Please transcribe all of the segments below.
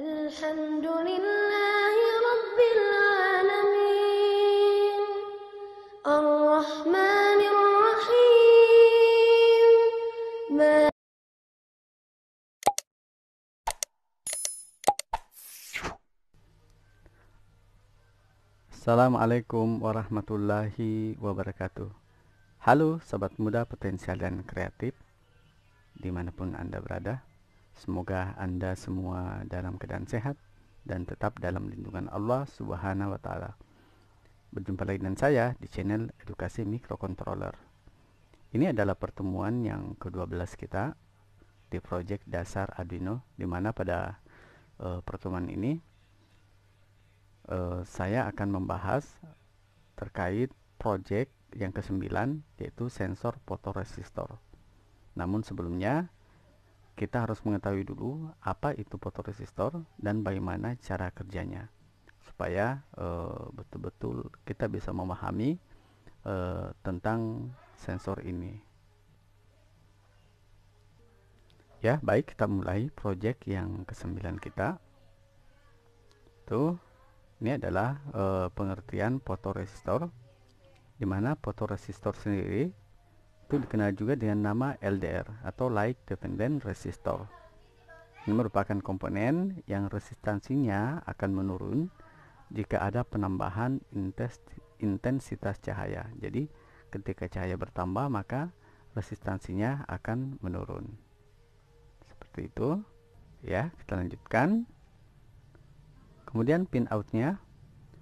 Alhamdulillahi Rabbil Alamin Ar-Rahmanir Rahim. Assalamualaikum warahmatullahi wabarakatuh. Halo sobat muda potensial dan kreatif dimanapun Anda berada. Semoga Anda semua dalam keadaan sehat dan tetap dalam lindungan Allah Subhanahu wa Ta'ala. Berjumpa lagi dengan saya di channel Edukasi Microcontroller. Ini adalah pertemuan yang ke-12 kita di proyek dasar Arduino, di mana pada pertemuan ini saya akan membahas terkait proyek yang ke-9, yaitu sensor fotoresistor. Namun sebelumnya kita harus mengetahui dulu apa itu fotoresistor dan bagaimana cara kerjanya, supaya betul-betul kita bisa memahami tentang sensor ini. Ya, baik, kita mulai proyek yang ke-9 kita. Ini adalah pengertian fotoresistor, di mana fotoresistor sendiri itu dikenal juga dengan nama LDR atau Light Dependent Resistor. Ini merupakan komponen yang resistansinya akan menurun jika ada penambahan intensitas cahaya. Jadi ketika cahaya bertambah maka resistansinya akan menurun. Seperti itu. Ya, kita lanjutkan. Kemudian pin outnya,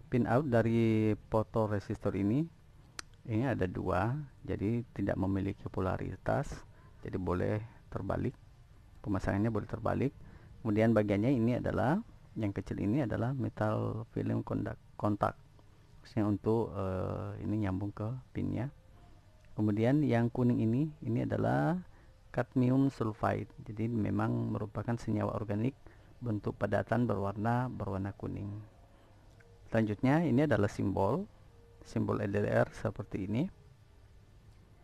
pin out dari fotoresistor ini ada dua, jadi tidak memiliki polaritas, jadi boleh terbalik, pemasangannya boleh terbalik. Kemudian bagiannya ini adalah, yang kecil ini adalah metal film kontak, khususnya untuk ini nyambung ke pinnya. Kemudian yang kuning ini adalah cadmium sulfide, jadi memang merupakan senyawa organik bentuk padatan berwarna kuning. Selanjutnya ini adalah simbol LDR seperti ini.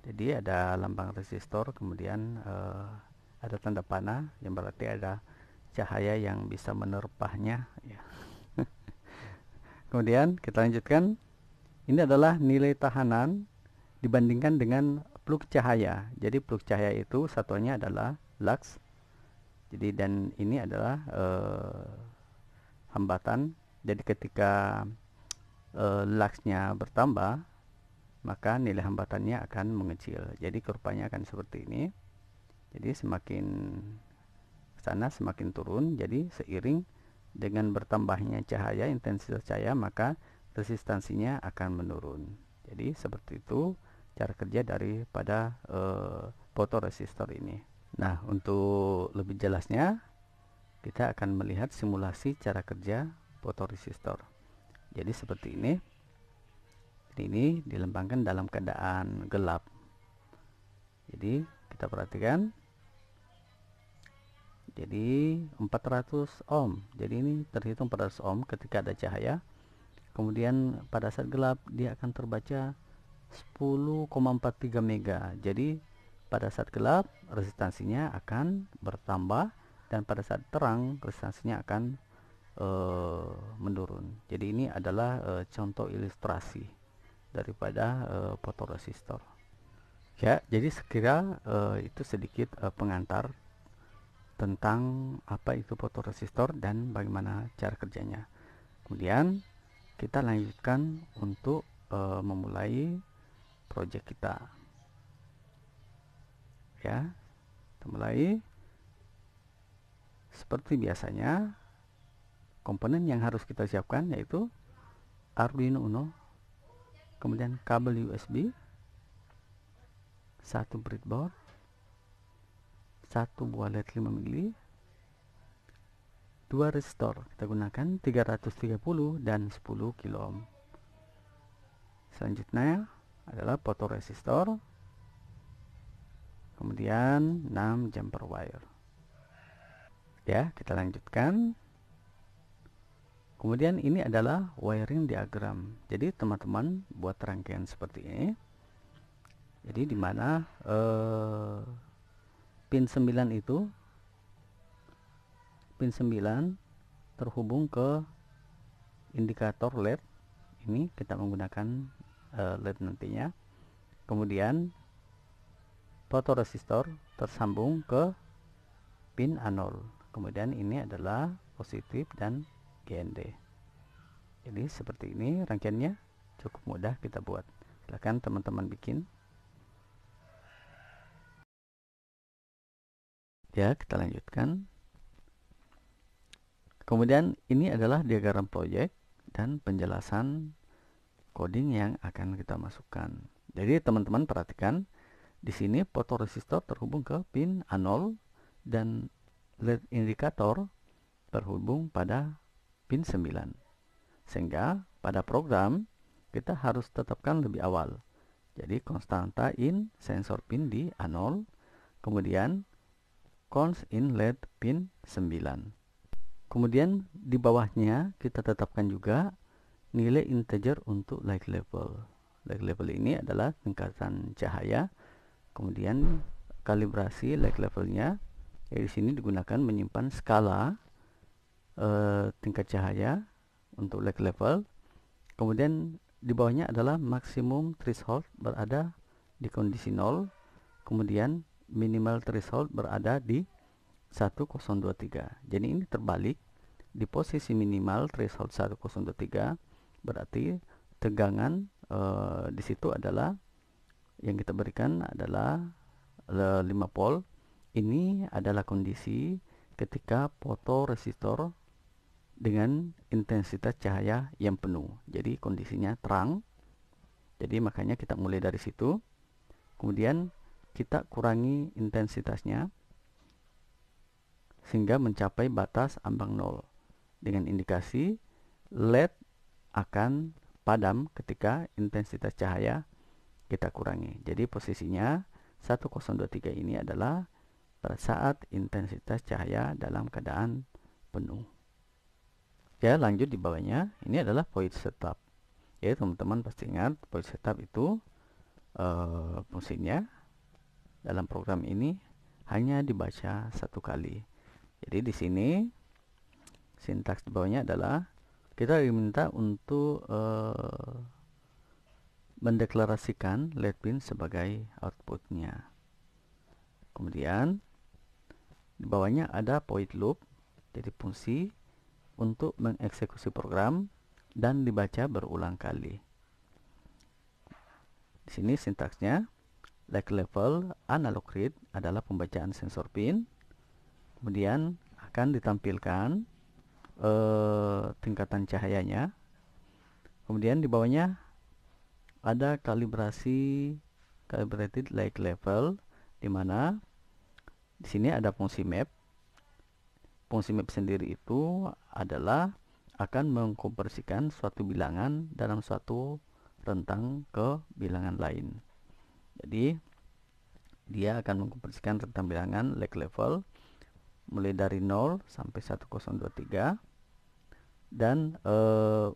Jadi ada lambang resistor, kemudian ada tanda panah yang berarti ada cahaya yang bisa menerpahnya ya. Kemudian kita lanjutkan. Ini adalah nilai tahanan dibandingkan dengan plug cahaya. Jadi plug cahaya itu satuannya adalah lux. Jadi dan ini adalah hambatan. Jadi ketika luxnya bertambah, maka nilai hambatannya akan mengecil. Jadi kurvanya akan seperti ini. Jadi semakin sana semakin turun. Jadi seiring dengan bertambahnya cahaya, intensitas cahaya, maka resistansinya akan menurun. Jadi seperti itu cara kerja daripada fotoresistor ini. Nah, untuk lebih jelasnya kita akan melihat simulasi cara kerja fotoresistor. Jadi seperti ini. Ini dilempangkan dalam keadaan gelap. Jadi kita perhatikan. Jadi 400 ohm. Jadi ini terhitung 400 ohm ketika ada cahaya. Kemudian pada saat gelap dia akan terbaca 10,43 mega. Jadi pada saat gelap resistansinya akan bertambah, dan pada saat terang resistansinya akan menurun. Jadi ini adalah contoh ilustrasi daripada fotoresistor. Ya, jadi sekira itu sedikit pengantar tentang apa itu fotoresistor dan bagaimana cara kerjanya. Kemudian kita lanjutkan untuk memulai proyek kita. Ya, kita mulai. Seperti biasanya, komponen yang harus kita siapkan yaitu Arduino Uno, kemudian kabel USB, satu breadboard, satu buah LED 5 mili, dua resistor, kita gunakan 330 dan 10 kilo ohm. Selanjutnya adalah fotoresistor, kemudian 6 jumper wire. Ya, kita lanjutkan. Kemudian ini adalah wiring diagram. Jadi teman-teman buat rangkaian seperti ini. Jadi dimana pin 9 itu, pin 9 terhubung ke indikator LED. Ini kita menggunakan LED nantinya. Kemudian fotoresistor tersambung ke pin A0. Kemudian ini adalah positif dan GND. Jadi seperti ini rangkaiannya, cukup mudah kita buat. Silahkan teman-teman bikin. Ya, kita lanjutkan. Kemudian ini adalah diagram proyek dan penjelasan coding yang akan kita masukkan. Jadi teman-teman perhatikan, di sini fotoresistor terhubung ke pin A0 dan LED indikator terhubung pada pin 9. Sehingga pada program kita harus tetapkan lebih awal. Jadi konstanta in sensor pin di A0, kemudian const in LED pin 9. Kemudian di bawahnya kita tetapkan juga nilai integer untuk light level. Light level ini adalah tingkatan cahaya. Kemudian kalibrasi light levelnya, di sini digunakan menyimpan skala tingkat cahaya untuk light level. Kemudian di bawahnya adalah maksimum threshold berada di kondisi 0. Kemudian minimal threshold berada di 1023. Jadi ini terbalik. Di posisi minimal threshold 1023 berarti tegangan di situ adalah yang kita berikan adalah 5 volt. Ini adalah kondisi ketika fotoresistor dengan intensitas cahaya yang penuh. Jadi kondisinya terang. Jadi makanya kita mulai dari situ. Kemudian kita kurangi intensitasnya sehingga mencapai batas ambang 0 dengan indikasi LED akan padam ketika intensitas cahaya kita kurangi. Jadi posisinya 1023 ini adalah pada saat intensitas cahaya dalam keadaan penuh. Ya, lanjut di bawahnya, ini adalah void setup. Ya, teman-teman pasti ingat void setup itu fungsinya dalam program ini hanya dibaca satu kali. Jadi di sini sintaks di bawahnya adalah kita diminta untuk mendeklarasikan LED pin sebagai outputnya. Kemudian di bawahnya ada void loop, jadi fungsi untuk mengeksekusi program dan dibaca berulang kali. Di sini sintaksnya light level analog read adalah pembacaan sensor pin. Kemudian akan ditampilkan tingkatan cahayanya. Kemudian di bawahnya ada calibrated light level, di mana di sini ada fungsi map. Fungsi map sendiri itu adalah akan mengkonversikan suatu bilangan dalam suatu rentang ke bilangan lain. Jadi dia akan mengkonversikan rentang bilangan light level mulai dari 0 sampai 1023, dan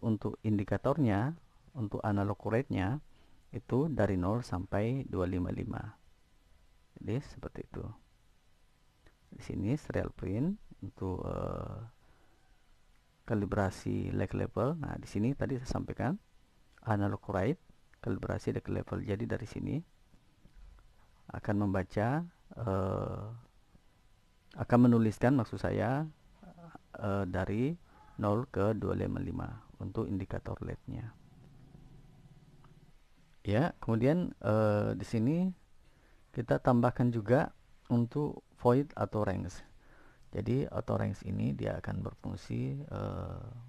untuk indikatornya, untuk analog rate-nya itu dari 0 sampai 255. Jadi seperti itu. Di sini serial print untuk kalibrasi light level. Nah, di sini tadi saya sampaikan analog rate, kalibrasi light level. Jadi dari sini akan membaca akan menuliskan, maksud saya, dari 0 ke 255 untuk indikator LED-nya. Ya, kemudian di sini kita tambahkan juga untuk void atau range. Jadi auto range ini dia akan berfungsi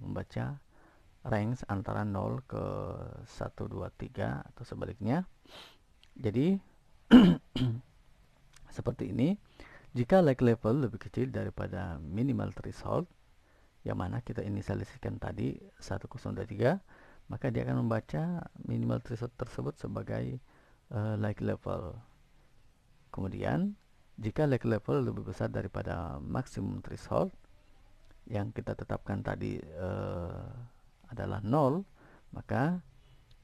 membaca range antara 0 ke 123 atau sebaliknya. Jadi seperti ini. Jika light level lebih kecil daripada minimal threshold, yang mana kita inisialisasikan tadi 1023, maka dia akan membaca minimal threshold tersebut sebagai light level. Kemudian jika light level lebih besar daripada maksimum threshold yang kita tetapkan tadi adalah 0, maka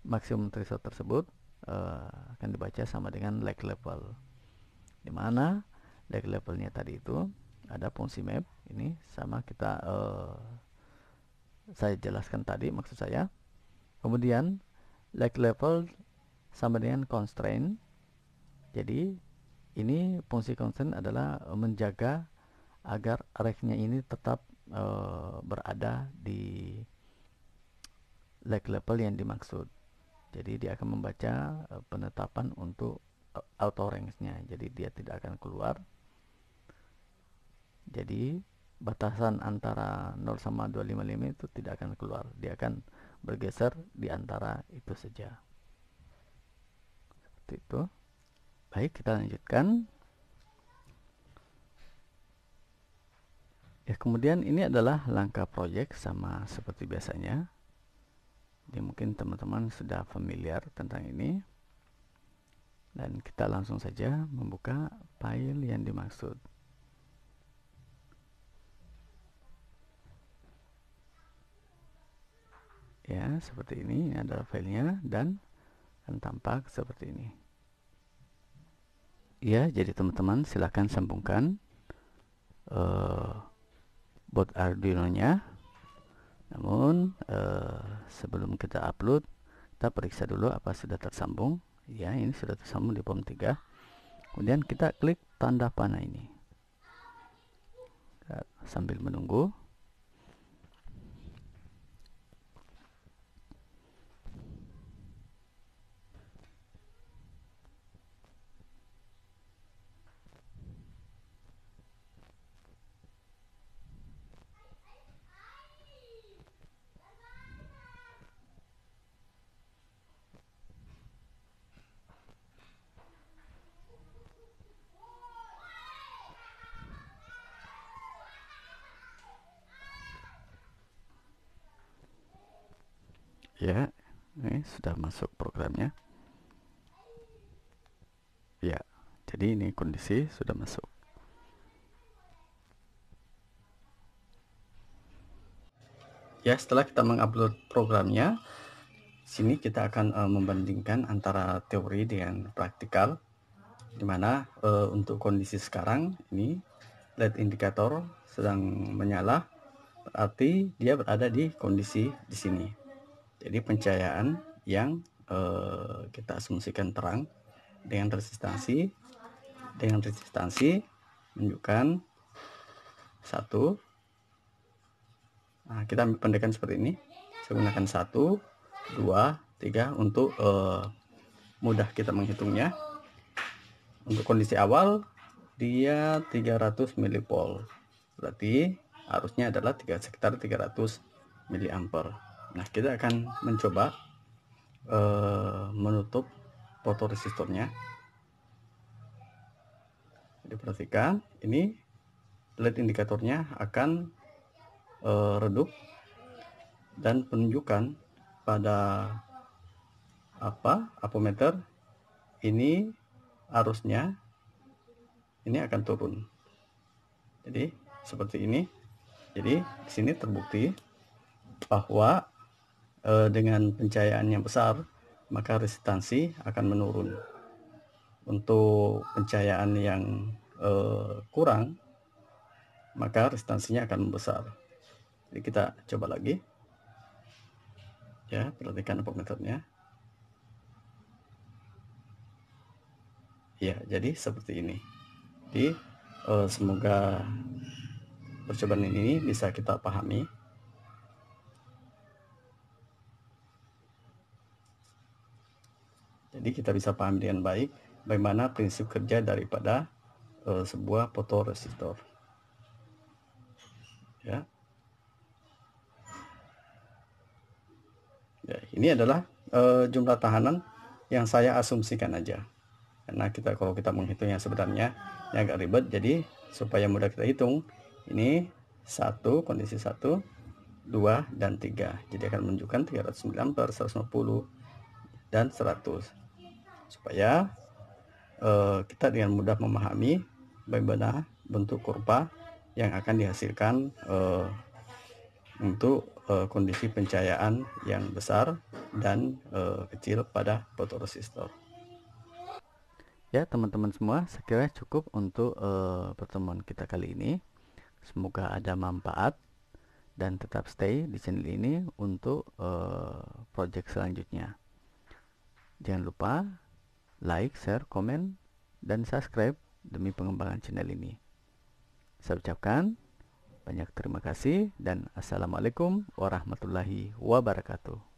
maksimum threshold tersebut akan dibaca sama dengan light level, di mana light levelnya tadi itu ada fungsi map. Ini sama kita saya jelaskan tadi maksud saya. Kemudian light level sama dengan constraint. Jadi ini fungsi constraint adalah menjaga agar array-nya ini tetap berada di light level yang dimaksud. Jadi dia akan membaca penetapan untuk auto range-nya. Jadi dia tidak akan keluar. Jadi batasan antara 0 sama 255 itu tidak akan keluar. Dia akan bergeser di antara itu saja. Seperti itu. Baik, kita lanjutkan. Ya, kemudian ini adalah langkah proyek sama seperti biasanya. Jadi mungkin teman-teman sudah familiar tentang ini. Dan kita langsung saja membuka file yang dimaksud. Ya, seperti ini adalah filenya dan akan tampak seperti ini. Ya, jadi teman-teman silahkan sambungkan board Arduino-nya. Namun sebelum kita upload, kita periksa dulu apa sudah tersambung. Ya, ini sudah tersambung di POM 3. Kemudian kita klik tanda panah ini. Sambil menunggu. Ya, ini sudah masuk programnya. Ya, jadi ini kondisi sudah masuk. Ya, setelah kita mengupload programnya, sini kita akan membandingkan antara teori dengan praktikal, dimana untuk kondisi sekarang ini LED indikator sedang menyala, berarti dia berada di kondisi di sini. Jadi pencahayaan yang kita asumsikan terang dengan resistansi menunjukkan 1. Nah, kita ambil pendekan seperti ini. Saya gunakan 1, 2, 3 untuk mudah kita menghitungnya. Untuk kondisi awal dia 300 mV. Berarti arusnya adalah sekitar 300 mA. Nah, kita akan mencoba menutup fotoresistornya. Jadi perhatikan, ini LED indikatornya akan redup dan penunjukan pada apometer ini arusnya ini akan turun. Jadi seperti ini. Jadi di sini terbukti bahwa dengan pencahayaan yang besar maka resistansi akan menurun. Untuk pencahayaan yang kurang maka resistansinya akan membesar. Jadi kita coba lagi. Ya, perhatikan apometernya. Ya, jadi seperti ini. Jadi semoga percobaan ini bisa kita pahami. Jadi kita bisa pahami dengan baik bagaimana prinsip kerja daripada sebuah fotoresistor. Ya. Ya, ini adalah jumlah tahanan yang saya asumsikan aja. Karena kalau kita menghitungnya sebenarnya ini agak ribet, jadi supaya mudah kita hitung, ini 1, kondisi 1, 2, dan 3. Jadi akan menunjukkan 309 per 150 dan 100. Supaya kita dengan mudah memahami bagaimana bentuk kurva yang akan dihasilkan untuk kondisi pencahayaan yang besar dan kecil pada fotoresistor. Ya teman-teman semua, saya kira cukup untuk pertemuan kita kali ini. Semoga ada manfaat dan tetap stay di channel ini untuk project selanjutnya. Jangan lupa like, share, komen, dan subscribe demi pengembangan channel ini. Saya ucapkan banyak terima kasih dan assalamualaikum warahmatullahi wabarakatuh.